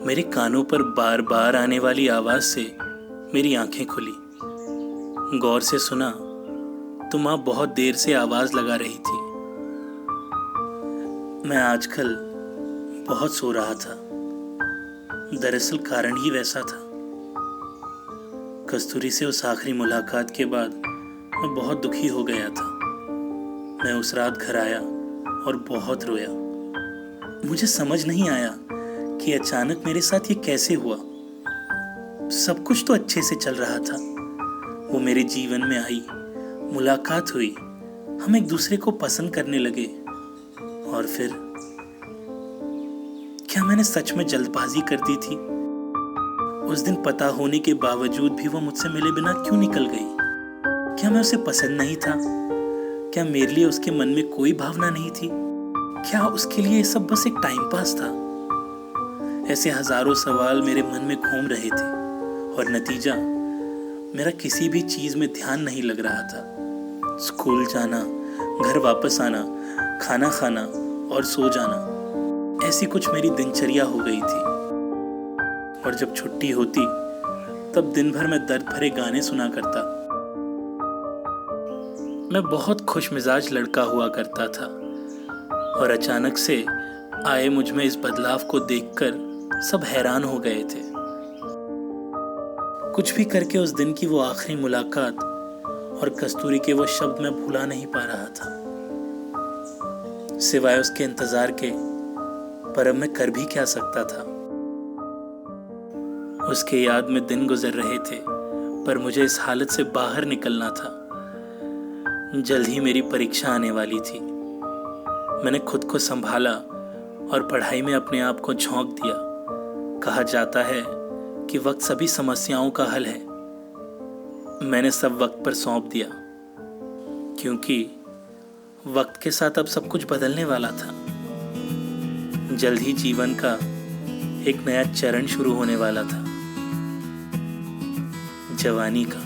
मेरे कानों पर बार बार आने वाली आवाज से मेरी आंखें खुली। गौर से सुना तो माँ बहुत देर से आवाज लगा रही थी। मैं आजकल बहुत सो रहा था। दरअसल कारण ही वैसा था। कस्तूरी से उस आखिरी मुलाकात के बाद मैं बहुत दुखी हो गया था। मैं उस रात घर आया और बहुत रोया। मुझे समझ नहीं आया कि अचानक मेरे साथ ये कैसे हुआ। सब कुछ तो अच्छे से चल रहा था। वो मेरे जीवन में आई, मुलाकात हुई, हम एक दूसरे को पसंद करने लगे। और फिर क्या मैंने सच में जल्दबाजी कर दी थी? उस दिन पता होने के बावजूद भी वो मुझसे मिले बिना क्यों निकल गई? क्या मैं उसे पसंद नहीं था? क्या मेरे लिए उसके मन में कोई भावना नहीं थी? क्या उसके लिए ये सब बस एक टाइम पास था? ऐसे हजारों सवाल मेरे मन में घूम रहे थे और नतीजा, मेरा किसी भी चीज में ध्यान नहीं लग रहा था। स्कूल जाना, घर वापस आना, खाना खाना और सो जाना, ऐसी कुछ मेरी दिनचर्या हो गई थी। और जब छुट्टी होती तब दिन भर मैं दर्द भरे गाने सुना करता। मैं बहुत खुश मिजाज लड़का हुआ करता था और अचानक से आए मुझ में इस बदलाव को देखकर सब हैरान हो गए थे। कुछ भी करके उस दिन की वो आखिरी मुलाकात और कस्तूरी के वो शब्द मैं भुला नहीं पा रहा था, सिवाय उसके इंतजार के। पर अब मैं कर भी क्या सकता था? उसके याद में दिन गुजर रहे थे, पर मुझे इस हालत से बाहर निकलना था। जल्द ही मेरी परीक्षा आने वाली थी। मैंने खुद को संभाला और पढ़ाई में अपने आप को झोंक दिया। कहा जाता है कि वक्त सभी समस्याओं का हल है। मैंने सब वक्त पर सौंप दिया, क्योंकि वक्त के साथ अब सब कुछ बदलने वाला था। जल्द ही जीवन का एक नया चरण शुरू होने वाला था, जवानी का।